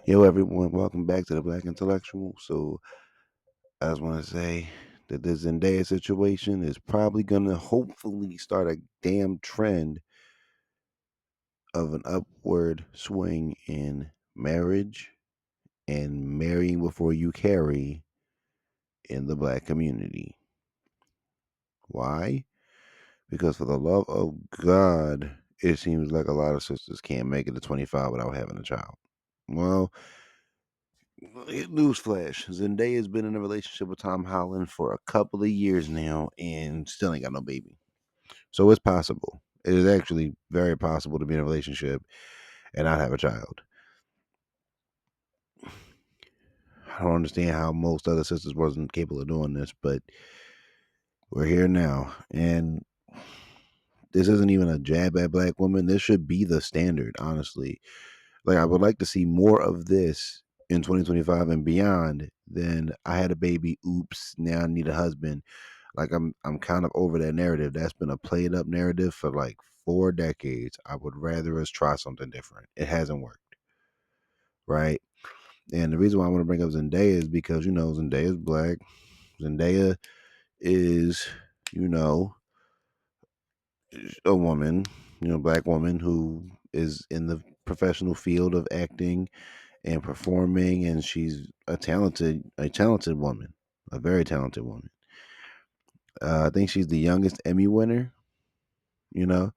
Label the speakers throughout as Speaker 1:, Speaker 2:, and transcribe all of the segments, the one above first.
Speaker 1: Yo, everyone, welcome back to the Black Intellectual. So, I just want to say that this Zendaya situation is probably going to hopefully start a damn trend of an upward swing in marriage and marrying before you carry in the black community. Why? Because for the love of God, it seems like a lot of sisters can't make it to 25 without having a child. Well, newsflash: Zendaya has been in a relationship with Tom Holland for a couple of years now, and still ain't got no baby. So it's possible. It is actually very possible to be in a relationship and not have a child. I don't understand how most other sisters wasn't capable of doing this, but we're here now, and this isn't even a jab at black women. This should be the standard, honestly. Like I would like to see more of this in 2025 and beyond than I had a baby, oops, now I need a husband. Like I'm kind of over that narrative. That's been a played up narrative for like 4 decades. I would rather us try something different. It hasn't worked, right? And the reason why I want to bring up Zendaya is because Zendaya is black. Zendaya is you know a woman, black woman who is in the professional field of acting and performing, and she's a talented woman, a very talented woman. I think she's the youngest Emmy winner. You know,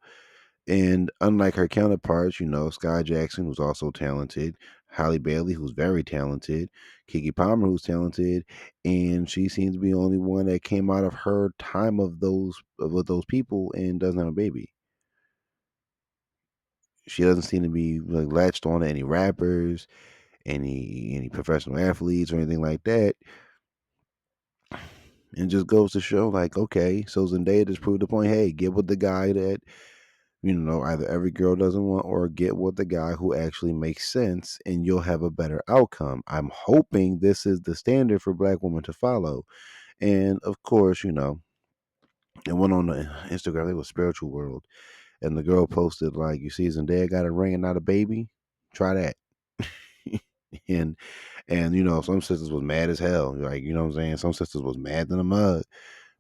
Speaker 1: And unlike her counterparts, Sky Jackson, who's also talented, Halle Bailey, who's very talented, Kiki Palmer, who's talented, and she seems to be the only one that came out of her time with those people and doesn't have a baby. She doesn't seem to be like latched on to any rappers, any professional athletes or anything like that. And just goes to show, like, okay, so Zendaya just proved the point. Hey, get with the guy that either every girl doesn't want, or get with the guy who actually makes sense, and you'll have a better outcome. I'm hoping this is the standard for black women to follow. And of course, it went on the Instagram, I think it was Spiritual World, and the girl posted, like, you see Zendaya got a ring and not a baby? Try that. and some sisters was mad as hell. Like, what I'm saying? Some sisters was mad than a mug.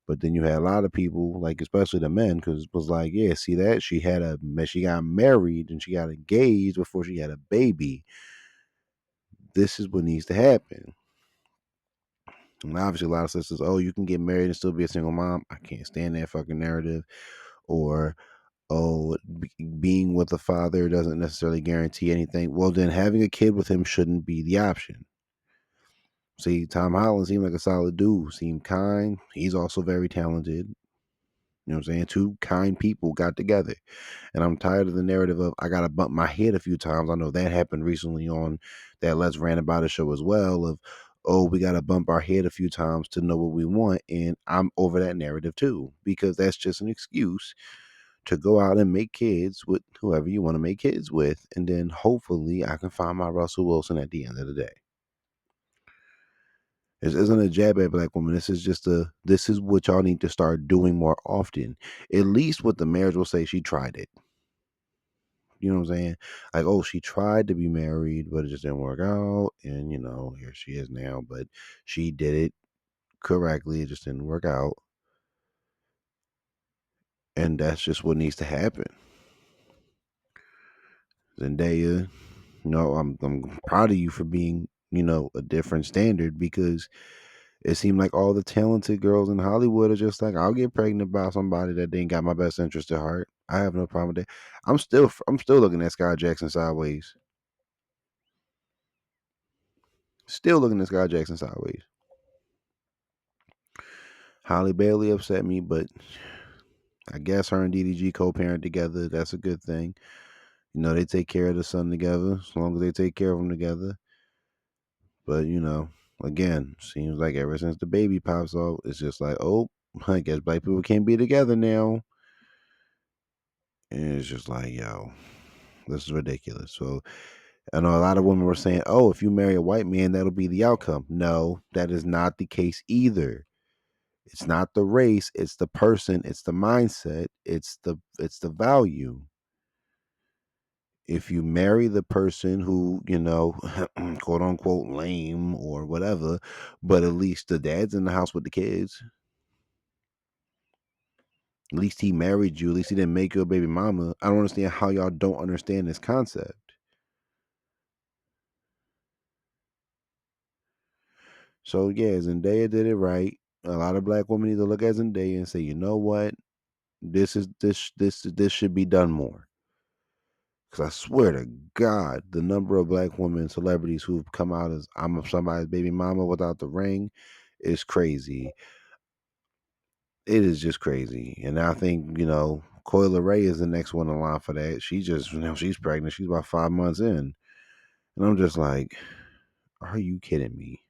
Speaker 1: But then you had a lot of people, like especially the men, because it was like, yeah, see that she got married and she got engaged before she had a baby. This is what needs to happen. And obviously, a lot of sisters, oh, you can get married and still be a single mom. I can't stand that fucking narrative. Or, oh, being with a father doesn't necessarily guarantee anything. Well, then having a kid with him shouldn't be the option. See, Tom Holland seemed like a solid dude. Seemed kind. He's also very talented. You know what I'm saying? Two kind people got together. And I'm tired of the narrative of I gotta bump my head a few times. I know that happened recently on that Let's Rant About It show as well. Of, oh, we gotta bump our head a few times to know what we want. And I'm over that narrative too, because that's just an excuse to go out and make kids with whoever you want to make kids with. And then hopefully I can find my Russell Wilson at the end of the day. This isn't a jab at black women. This is what y'all need to start doing more often. At least with the marriage, will say she tried it. You know what I'm saying? Like, oh, she tried to be married, but it just didn't work out. And, here she is now. But she did it correctly. It just didn't work out. And that's just what needs to happen. Zendaya, I'm proud of you for being, a different standard, because it seemed like all the talented girls in Hollywood are just like, I'll get pregnant by somebody that ain't got my best interest at heart. I have no problem with that. I'm still looking at Sky Jackson sideways. Still looking at Sky Jackson sideways. Holly Bailey upset me, but I guess her and DDG co-parent together. That's a good thing. They take care of the son together, as long as they take care of him together. But again, seems like ever since the baby pops off, it's just like, oh, I guess black people can't be together now. And it's just like, yo, this is ridiculous. So I know a lot of women were saying, oh, if you marry a white man, that'll be the outcome. No, that is not the case either. It's not the race, it's the person, it's the mindset, it's the value. if you marry the person who, quote unquote lame or whatever, but at least the dad's in the house with the kids. At least he married you. At least he didn't make you a baby mama. I don't understand how y'all don't understand this concept. So yeah, Zendaya did it right. A lot of black women need to look at Zendaya and say, you know what? This should be done more. Because I swear to God, the number of black women celebrities who've come out as I'm somebody's baby mama without the ring is crazy. It is just crazy. And I think, Coyle Ray is the next one in line for that. She just, she's pregnant. She's about 5 months in. And I'm just like, are you kidding me?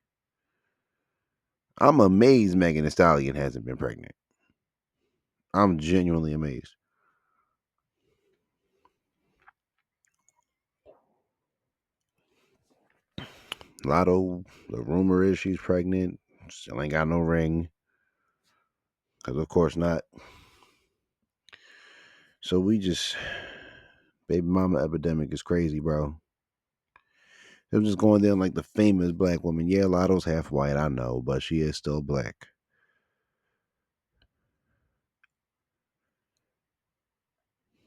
Speaker 1: I'm amazed Megan Thee Stallion hasn't been pregnant. I'm genuinely amazed. Lotto, the rumor is she's pregnant. Still ain't got no ring. Because, of course, not. So we just, baby mama epidemic is crazy, bro. It was just going down like the famous black woman. Yeah, Lotto's half white, I know, but she is still black.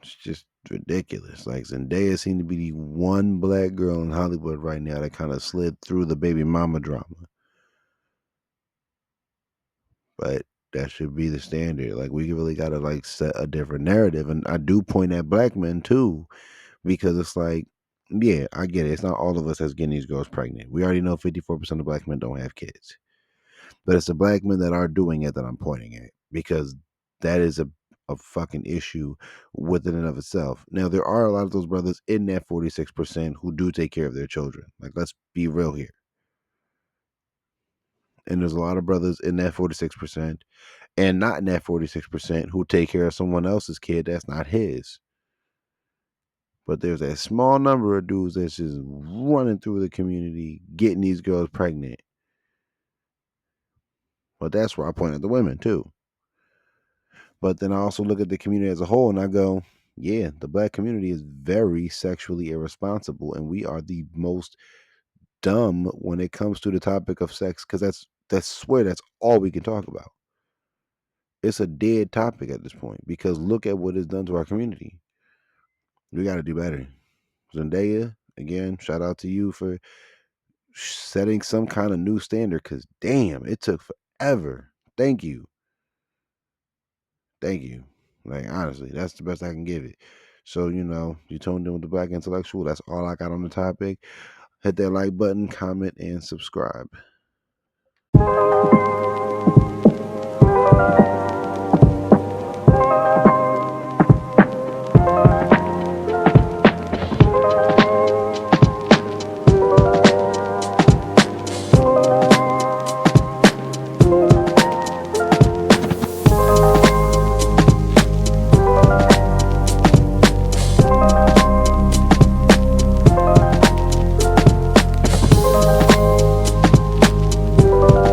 Speaker 1: It's just ridiculous. Like Zendaya seemed to be the one black girl in Hollywood right now that kind of slid through the baby mama drama. But that should be the standard. Like we really gotta like set a different narrative. And I do point at black men too, because it's like, yeah, I get it. It's not all of us that's getting these girls pregnant. We already know 54% of black men don't have kids. But it's the black men that are doing it that I'm pointing at because that is a fucking issue within and of itself. Now there are a lot of those brothers in that 46% who do take care of their children. Like let's be real here. And there's a lot of brothers in that 46% and not in that 46% who take care of someone else's kid that's not his. But there's a small number of dudes that's just running through the community getting these girls pregnant. But that's where I point at the women too. But then I also look at the community as a whole and I go, yeah, the black community is very sexually irresponsible and we are the most dumb when it comes to the topic of sex because that's swear that's all we can talk about. It's a dead topic at this point because look at what it's done to our community. We got to do better. Zendaya, again, shout out to you for setting some kind of new standard because damn, it took forever. Thank you. Thank you. Like honestly, that's the best I can give it. So, you tuned in with the Black Intellectual. That's all I got on the topic. Hit that like button, comment, and subscribe.